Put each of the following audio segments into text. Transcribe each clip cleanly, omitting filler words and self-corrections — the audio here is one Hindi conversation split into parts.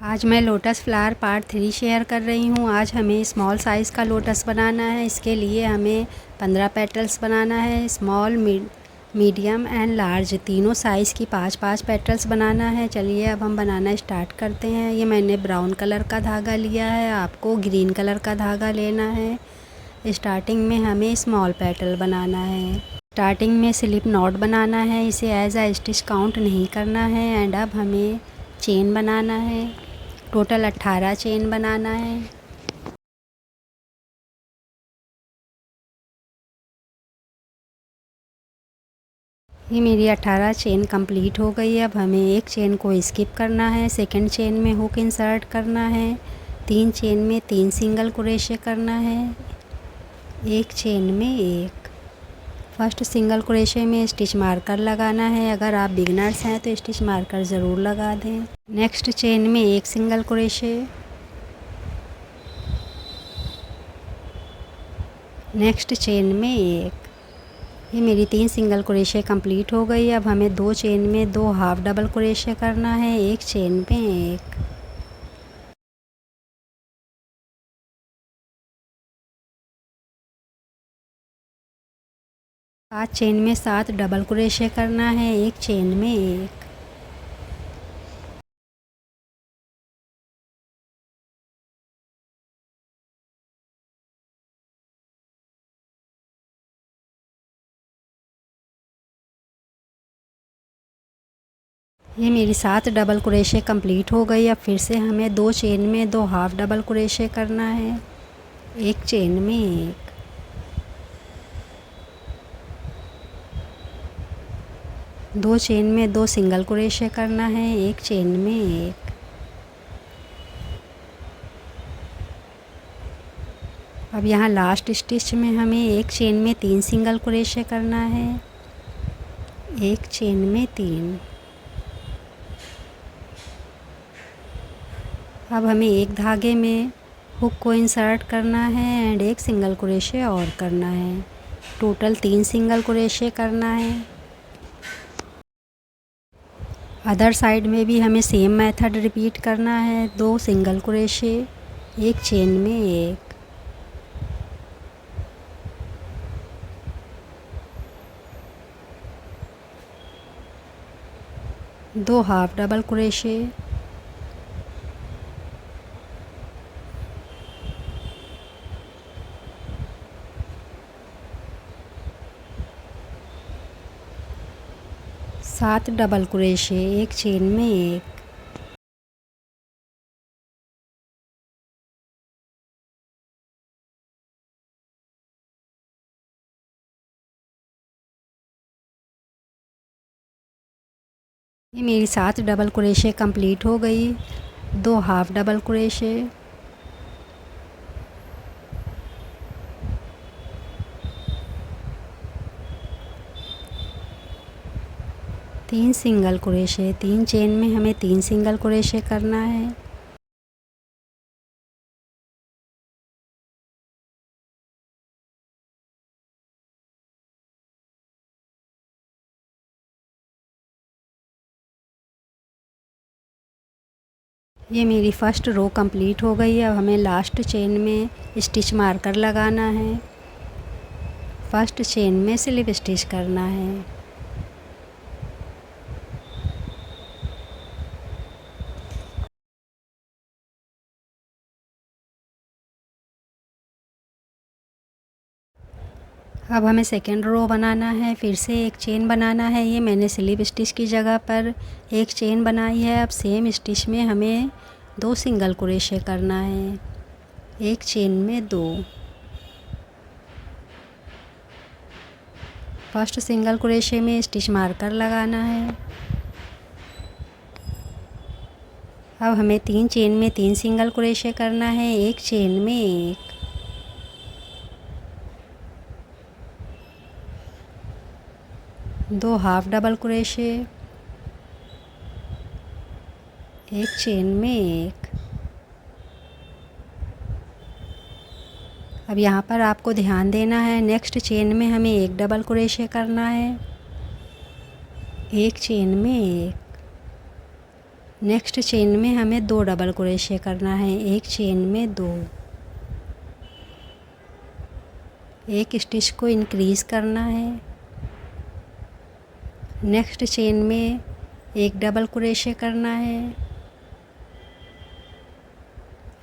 आज मैं लोटस फ्लावर पार्ट 3 शेयर कर रही हूँ। आज हमें स्मॉल साइज़ का लोटस बनाना है। इसके लिए हमें 15 पेटल्स बनाना है। स्मॉल, मीडियम एंड लार्ज तीनों साइज़ की 5-5 पेटल्स बनाना है। चलिए अब हम बनाना स्टार्ट करते हैं। ये मैंने ब्राउन कलर का धागा लिया है, आपको ग्रीन कलर का धागा लेना है। स्टार्टिंग में हमें स्मॉल पेटल बनाना है। स्टार्टिंग में स्लिप नॉट बनाना है, इसे एज अ स्टिच काउंट नहीं करना है। एंड अब हमें चेन बनाना है। टोटल 18 चेन बनाना है। ये मेरी 18 चेन कंप्लीट हो गई। अब हमें एक चेन को स्किप करना है। सेकंड चेन में हुक इंसर्ट करना है। 3 चेन में 3 सिंगल क्रोशे करना है। एक चेन में एक। फर्स्ट सिंगल क्रोशे में स्टिच मार्कर लगाना है। अगर आप बिगिनर्स हैं तो स्टिच मार्कर ज़रूर लगा दें। नेक्स्ट चेन में एक सिंगल क्रोशे। नेक्स्ट चेन में एक। ये मेरी 3 सिंगल क्रोशे कंप्लीट हो गई। अब हमें 2 चेन में 2 हाफ डबल क्रोशे करना है। एक चेन में एक। 7 चेन में 7 डबल क्रोशे करना है। एक चेन में एक। ये मेरी 7 डबल क्रोशे कंप्लीट हो गई। अब फिर से हमें 2 चेन में 2 हाफ डबल क्रोशे करना है। एक चेन में एक। 2 चेन में 2 सिंगल क्रोशे करना है। एक चेन में एक। अब यहाँ लास्ट स्टिच में हमें एक चेन में 3 सिंगल क्रोशे करना है। एक चेन में 3। अब हमें एक धागे में हुक को इंसर्ट करना है एंड एक सिंगल क्रोशे और करना है। टोटल 3 सिंगल क्रोशे करना है। अदर साइड में भी हमें सेम मेथड रिपीट करना है। 2 सिंगल क्रोशे, एक चेन में एक। दो हाफ डबल क्रोशे। सात डबल क्रोशे, एक चेन में एक। ये मेरी 7 डबल क्रोशे कंप्लीट हो गई। 2 half double crochet. 3 single crochet. 3 chain में हमें 3 सिंगल क्रोशे करना है। ये मेरी फर्स्ट रो कंप्लीट हो गई है। अब हमें लास्ट चेन में स्टिच मार्कर लगाना है। फर्स्ट चेन में स्लिप स्टिच करना है। अब हमें सेकेंड रो बनाना है। फिर से एक चेन बनाना है। ये मैंने स्लिप स्टिच की जगह पर एक चेन बनाई है। अब सेम स्टिच में हमें 2 सिंगल क्रोशे करना है। एक चेन में 2। फर्स्ट सिंगल क्रोशे में स्टिच मार्कर लगाना है। अब हमें 3 चेन में 3 सिंगल क्रोशे करना है। एक चेन में एक। 2 हाफ डबल क्रोशे। एक चेन में एक। अब यहाँ पर आपको ध्यान देना है, नेक्स्ट चेन में हमें एक डबल क्रोशे करना है। एक चेन में एक। नेक्स्ट चेन में हमें 2 डबल क्रोशे करना है, एक चेन में 2, एक स्टिच को इंक्रीज़ करना है। नेक्स्ट चेन में एक डबल क्रोशे करना है,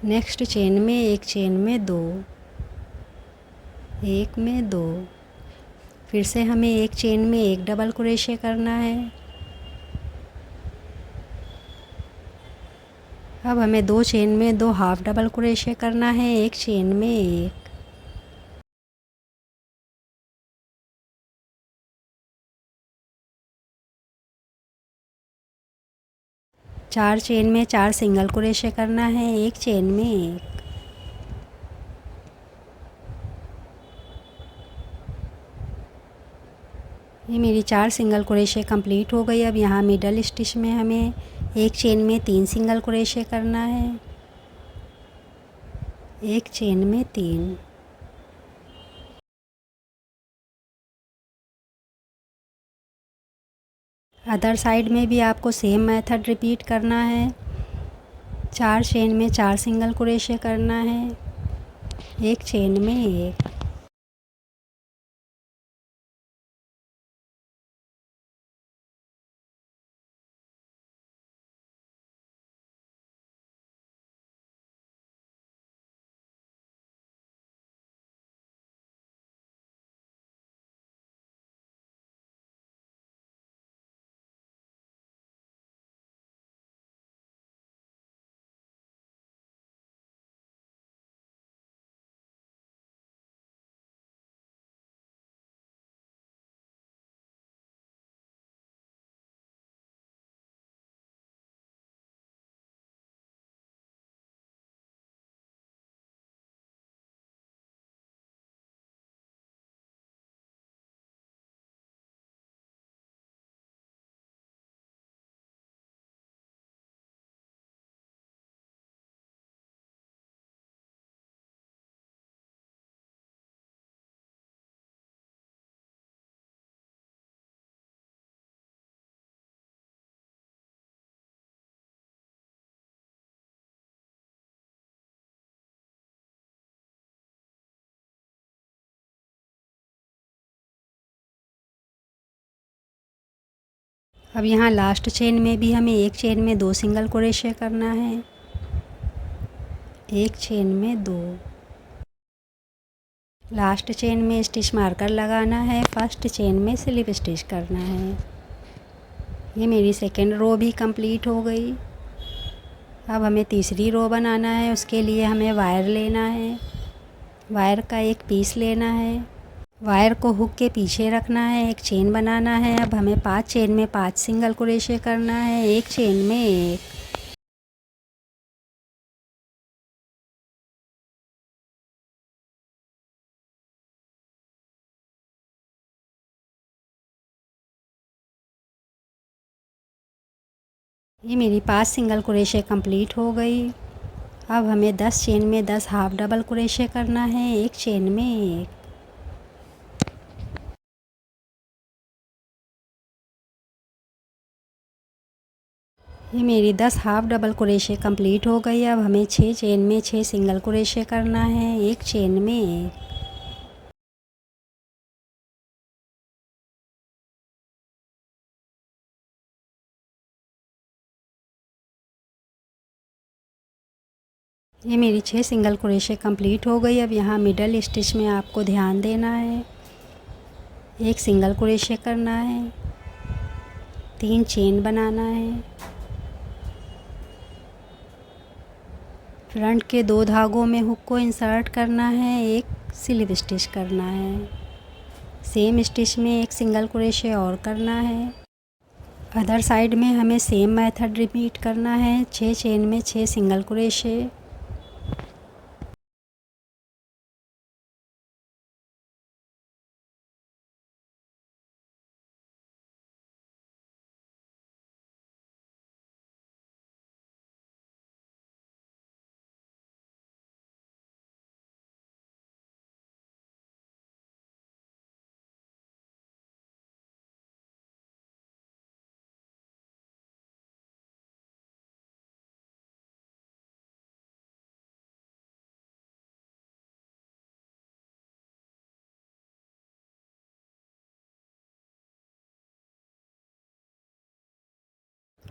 नेक्स्ट चेन में एक चेन में 2, एक में 2, फिर से हमें एक चेन में एक डबल क्रोशे करना है। अब हमें 2 चेन में 2 हाफ डबल क्रोशे करना है, एक चेन में एक, चार चेन में 4 सिंगल क्रोशे करना है, एक चेन में एक, ये मेरी 4 सिंगल क्रोशे कंप्लीट हो गई। अब यहाँ मिडल स्टिच में हमें एक चेन में 3 सिंगल क्रोशे करना है, एक चेन में 3, अदर साइड में भी आपको सेम मेथड रिपीट करना है। 4 चेन में 4 सिंगल क्रोशे करना है, एक चेन में एक, अब यहाँ लास्ट चेन में भी हमें एक चेन में 2 सिंगल क्रोशे करना है, एक चेन में 2, लास्ट चेन में स्टिच मार्कर लगाना है, फर्स्ट चेन में स्लिप स्टिच करना है। ये मेरी सेकेंड रो भी कंप्लीट हो गई। अब हमें तीसरी रो बनाना है, उसके लिए हमें वायर लेना है, वायर का एक पीस लेना है, वायर को हुक के पीछे रखना है, एक चेन बनाना है। अब हमें 5 चेन में 5 सिंगल क्रोशे करना है, एक चेन में एक, ये मेरी 5 सिंगल क्रोशे कंप्लीट हो गई। अब हमें 10 चेन में 10 हाफ डबल क्रोशे करना है, एक चेन में एक, ये मेरी 10 हाफ डबल क्रोशे कंप्लीट हो गई। अब हमें 6 चेन में 6 सिंगल क्रोशे करना है, एक चेन में एक, ये मेरी 6 सिंगल क्रोशे कंप्लीट हो गई। अब यहाँ मिडल स्टिच में आपको ध्यान देना है, एक सिंगल क्रोशे करना है, 3 चेन बनाना है, फ्रंट के 2 धागों में हुक को इंसर्ट करना है, एक स्लिप स्टिच करना है, सेम स्टिच में एक सिंगल क्रोशे और करना है। अदर साइड में हमें सेम मेथड रिपीट करना है, 6 चेन में 6 सिंगल क्रोशे,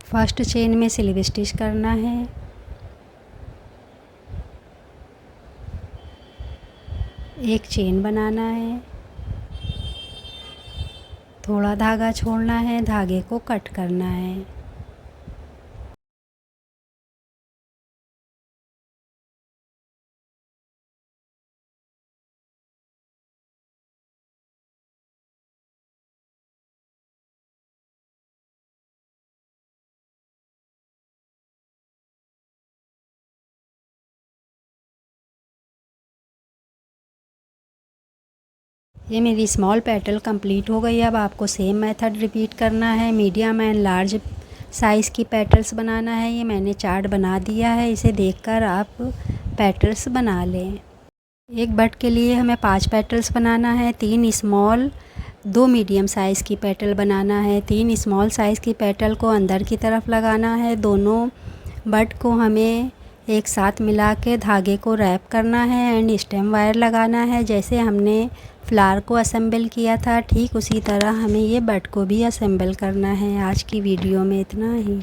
फर्स्ट चेन में स्लिप स्टिच करना है। एक चेन बनाना है, थोड़ा धागा छोड़ना है, धागे को कट करना है। ये मेरी स्मॉल पेटल कंप्लीट हो गई। अब आपको सेम मेथड रिपीट करना है। मीडियम एंड लार्ज साइज़ की पेटल्स बनाना है। ये मैंने चार्ट बना दिया है, इसे देखकर आप पेटल्स बना लें। एक बड के लिए हमें 5 पेटल्स बनाना है। 3 स्मॉल, 2 मीडियम साइज़ की पेटल बनाना है। 3 स्मॉल साइज़ की पेटल को अंदर की तरफ लगाना है। दोनों बड को हमें एक साथ मिला के धागे को रैप करना है एंड स्टेम वायर लगाना है। जैसे हमने फ्लावर को असेंबल किया था, ठीक उसी तरह हमें ये बड को भी असेंबल करना है। आज की वीडियो में इतना ही।